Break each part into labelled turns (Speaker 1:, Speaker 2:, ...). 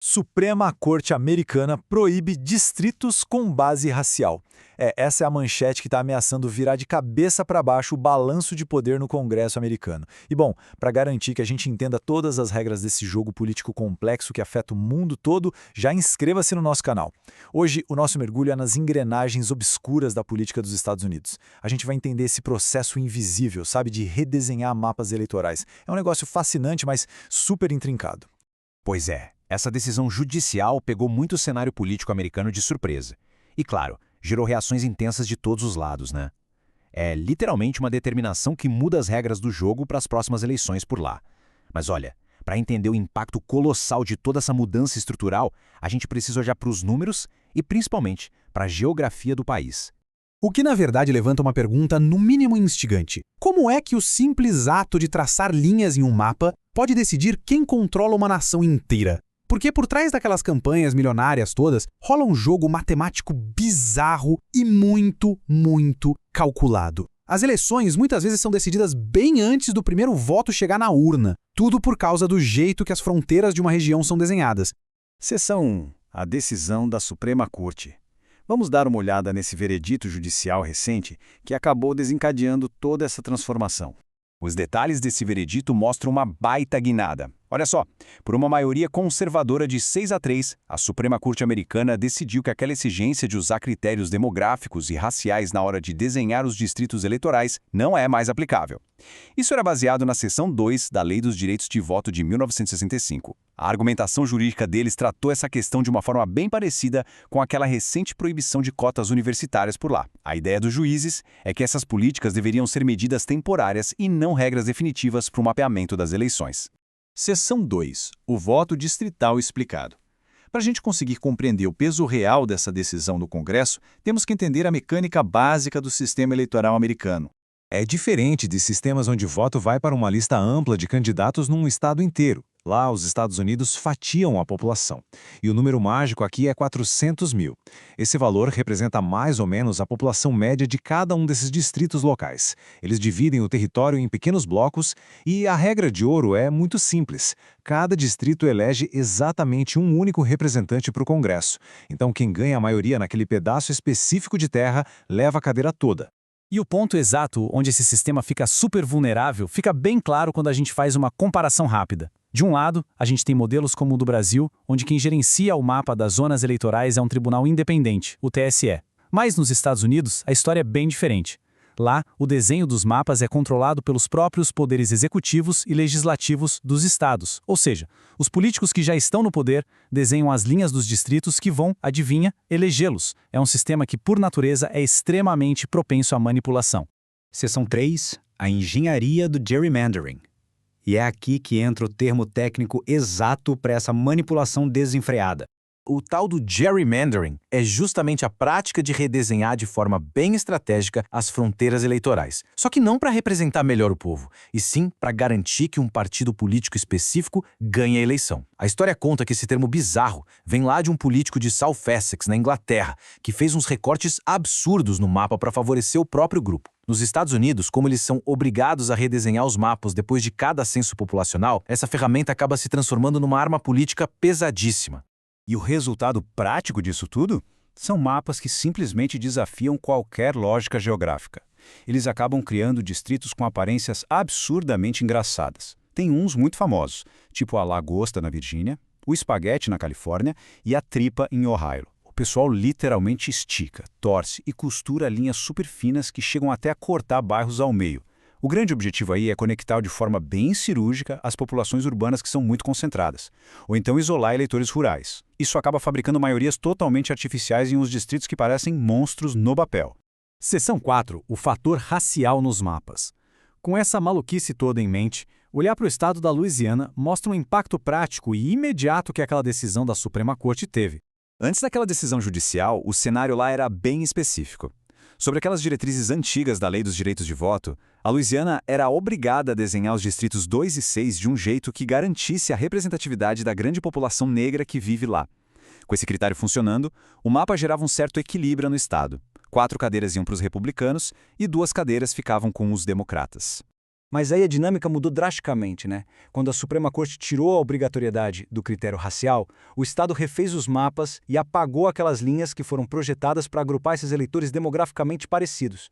Speaker 1: Suprema Corte Americana proíbe distritos com base racial. Essa é a manchete que está ameaçando virar de cabeça para baixo o balanço de poder no Congresso americano. E bom, para garantir que a gente entenda todas as regras desse jogo político complexo que afeta o mundo todo, já inscreva-se no nosso canal. Hoje, o nosso mergulho é nas engrenagens obscuras da política dos Estados Unidos. A gente vai entender esse processo invisível, sabe, de redesenhar mapas eleitorais. É um negócio fascinante, mas super intrincado.
Speaker 2: Pois é, essa decisão judicial pegou muito o cenário político americano de surpresa. E claro, gerou reações intensas de todos os lados, né? É literalmente uma determinação que muda as regras do jogo para as próximas eleições por lá. Mas olha, para entender o impacto colossal de toda essa mudança estrutural, a gente precisa olhar para os números e principalmente para a geografia do país.
Speaker 3: O que na verdade levanta uma pergunta no mínimo instigante. Como é que o simples ato de traçar linhas em um mapa pode decidir quem controla uma nação inteira? Porque por trás daquelas campanhas milionárias todas, rola um jogo matemático bizarro e muito calculado. As eleições muitas vezes são decididas bem antes do primeiro voto chegar na urna. Tudo por causa do jeito que as fronteiras de uma região são desenhadas.
Speaker 4: Seção 1. A decisão da Suprema Corte. Vamos dar uma olhada nesse veredito judicial recente que acabou desencadeando toda essa transformação. Os detalhes desse veredito mostram uma baita guinada. Olha só, por uma maioria conservadora de 6-3, a Suprema Corte Americana decidiu que aquela exigência de usar critérios demográficos e raciais na hora de desenhar os distritos eleitorais não é mais aplicável. Isso era baseado na seção 2 da Lei dos Direitos de Voto de 1965. A argumentação jurídica deles tratou essa questão de uma forma bem parecida com aquela recente proibição de cotas universitárias por lá. A ideia dos juízes é que essas políticas deveriam ser medidas temporárias e não regras definitivas para o mapeamento das eleições.
Speaker 1: Seção 2. O voto distrital explicado. Para a gente conseguir compreender o peso real dessa decisão do Congresso, temos que entender a mecânica básica do sistema eleitoral americano.
Speaker 5: É diferente de sistemas onde o voto vai para uma lista ampla de candidatos num estado inteiro. Lá, os Estados Unidos fatiam a população. E o número mágico aqui é 400 mil. Esse valor representa mais ou menos a população média de cada um desses distritos locais. Eles dividem o território em pequenos blocos e a regra de ouro é muito simples. Cada distrito elege exatamente um único representante para o Congresso. Então, quem ganha a maioria naquele pedaço específico de terra leva a cadeira toda.
Speaker 6: E o ponto exato onde esse sistema fica super vulnerável fica bem claro quando a gente faz uma comparação rápida. De um lado, a gente tem modelos como o do Brasil, onde quem gerencia o mapa das zonas eleitorais é um tribunal independente, o TSE. Mas nos Estados Unidos, a história é bem diferente. Lá, o desenho dos mapas é controlado pelos próprios poderes executivos e legislativos dos estados, ou seja, os políticos que já estão no poder desenham as linhas dos distritos que vão, adivinha, elegê-los. É um sistema que, por natureza, é extremamente propenso à manipulação.
Speaker 7: Seção 3. A engenharia do gerrymandering. E é aqui que entra o termo técnico exato para essa manipulação desenfreada.
Speaker 2: O tal do gerrymandering é justamente a prática de redesenhar de forma bem estratégica as fronteiras eleitorais. Só que não para representar melhor o povo, e sim para garantir que um partido político específico ganhe a eleição. A história conta que esse termo bizarro vem lá de um político de South Essex, na Inglaterra, que fez uns recortes absurdos no mapa para favorecer o próprio grupo. Nos Estados Unidos, como eles são obrigados a redesenhar os mapas depois de cada censo populacional, essa ferramenta acaba se transformando numa arma política pesadíssima.
Speaker 4: E o resultado prático disso tudo? São mapas que simplesmente desafiam qualquer lógica geográfica. Eles acabam criando distritos com aparências absurdamente engraçadas. Tem uns muito famosos, tipo a lagosta na Virgínia, o espaguete na Califórnia e a tripa em Ohio. O pessoal literalmente estica, torce e costura linhas super finas que chegam até a cortar bairros ao meio. O grande objetivo aí é conectar de forma bem cirúrgica as populações urbanas que são muito concentradas, ou então isolar eleitores rurais. Isso acaba fabricando maiorias totalmente artificiais em uns distritos que parecem monstros no papel.
Speaker 6: Seção 4. O fator racial nos mapas. Com essa maluquice toda em mente, olhar para o estado da Louisiana mostra um impacto prático e imediato que aquela decisão da Suprema Corte teve.
Speaker 1: Antes daquela decisão judicial, o cenário lá era bem específico. Sobre aquelas diretrizes antigas da Lei dos Direitos de Voto, a Louisiana era obrigada a desenhar os distritos 2 e 6 de um jeito que garantisse a representatividade da grande população negra que vive lá. Com esse critério funcionando, o mapa gerava um certo equilíbrio no estado. 4 cadeiras iam para os republicanos e 2 cadeiras ficavam com os democratas.
Speaker 8: Mas aí a dinâmica mudou drasticamente, né? Quando a Suprema Corte tirou a obrigatoriedade do critério racial, o Estado refez os mapas e apagou aquelas linhas que foram projetadas para agrupar esses eleitores demograficamente parecidos.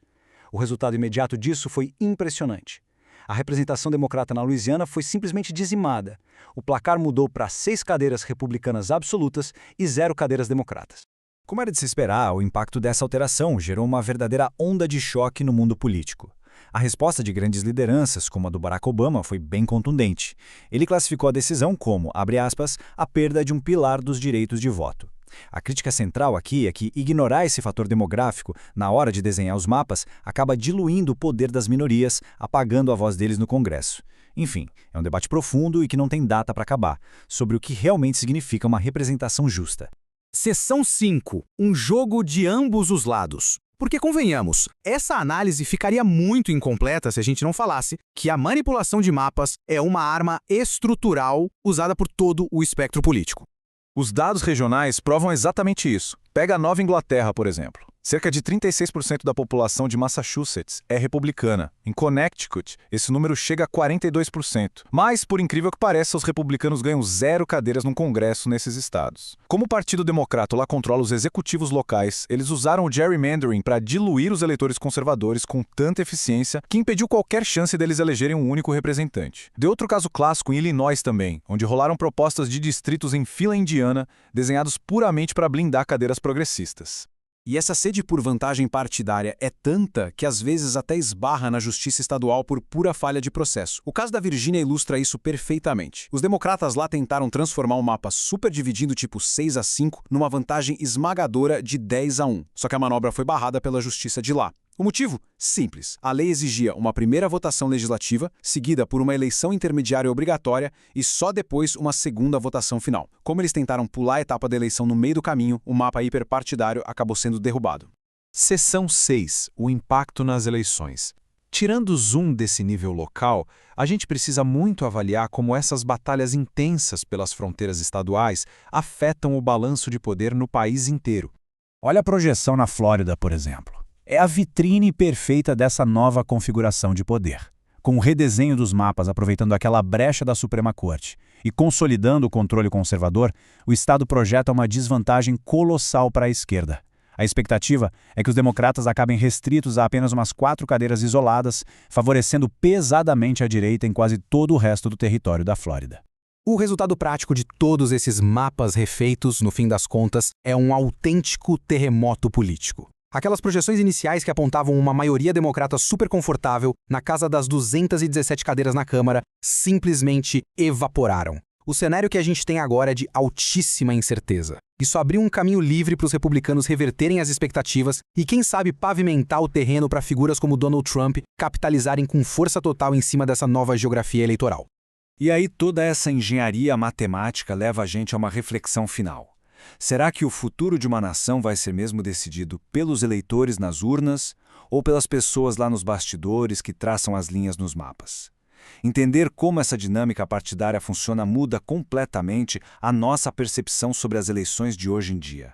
Speaker 8: O resultado imediato disso foi impressionante. A representação democrata na Louisiana foi simplesmente dizimada. O placar mudou para 6 cadeiras republicanas absolutas e 0 cadeiras democratas.
Speaker 1: Como era de se esperar, o impacto dessa alteração gerou uma verdadeira onda de choque no mundo político. A resposta de grandes lideranças, como a do Barack Obama, foi bem contundente. Ele classificou a decisão como, abre aspas, a perda de um pilar dos direitos de voto. A crítica central aqui é que ignorar esse fator demográfico na hora de desenhar os mapas acaba diluindo o poder das minorias, apagando a voz deles no Congresso. Enfim, é um debate profundo e que não tem data para acabar, sobre o que realmente significa uma representação justa.
Speaker 3: Seção 5. Um jogo de ambos os lados. Porque, convenhamos, essa análise ficaria muito incompleta se a gente não falasse que a manipulação de mapas é uma arma estrutural usada por todo o espectro político.
Speaker 5: Os dados regionais provam exatamente isso. Pega a Nova Inglaterra, por exemplo. Cerca de 36% da população de Massachusetts é republicana. Em Connecticut, esse número chega a 42%. Mas, por incrível que pareça, os republicanos ganham 0 cadeiras no Congresso nesses estados. Como o Partido Democrata lá controla os executivos locais, eles usaram o gerrymandering para diluir os eleitores conservadores com tanta eficiência que impediu qualquer chance deles elegerem um único representante. Deu outro caso clássico em Illinois também, onde rolaram propostas de distritos em fila indiana, desenhados puramente para blindar cadeiras progressistas.
Speaker 3: E essa sede por vantagem partidária é tanta que às vezes até esbarra na justiça estadual por pura falha de processo. O caso da Virgínia ilustra isso perfeitamente. Os democratas lá tentaram transformar um mapa super dividindo tipo 6-5 numa vantagem esmagadora de 10-1. Só que a manobra foi barrada pela justiça de lá. O motivo? Simples. A lei exigia uma primeira votação legislativa, seguida por uma eleição intermediária obrigatória e só depois uma segunda votação final. Como eles tentaram pular a etapa da eleição no meio do caminho, o mapa hiperpartidário acabou sendo derrubado.
Speaker 5: Seção 6. O impacto nas eleições. Tirando o zoom desse nível local, a gente precisa muito avaliar como essas batalhas intensas pelas fronteiras estaduais afetam o balanço de poder no país inteiro.
Speaker 6: Olha a projeção na Flórida, por exemplo. É a vitrine perfeita dessa nova configuração de poder. Com o redesenho dos mapas aproveitando aquela brecha da Suprema Corte e consolidando o controle conservador, o Estado projeta uma desvantagem colossal para a esquerda. A expectativa é que os democratas acabem restritos a apenas umas 4 cadeiras isoladas, favorecendo pesadamente a direita em quase todo o resto do território da Flórida.
Speaker 3: O resultado prático de todos esses mapas refeitos, no fim das contas, é um autêntico terremoto político. Aquelas projeções iniciais que apontavam uma maioria democrata super confortável na casa das 217 cadeiras na Câmara simplesmente evaporaram. O cenário que a gente tem agora é de altíssima incerteza. Isso abriu um caminho livre para os republicanos reverterem as expectativas e, quem sabe, pavimentar o terreno para figuras como Donald Trump capitalizarem com força total em cima dessa nova geografia eleitoral.
Speaker 1: E aí toda essa engenharia matemática leva a gente a uma reflexão final. Será que o futuro de uma nação vai ser mesmo decidido pelos eleitores nas urnas ou pelas pessoas lá nos bastidores que traçam as linhas nos mapas? Entender como essa dinâmica partidária funciona muda completamente a nossa percepção sobre as eleições de hoje em dia.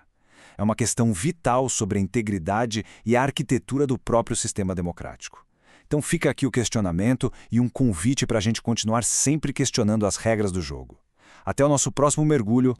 Speaker 1: É uma questão vital sobre a integridade e a arquitetura do próprio sistema democrático. Então fica aqui o questionamento e um convite para a gente continuar sempre questionando as regras do jogo. Até o nosso próximo mergulho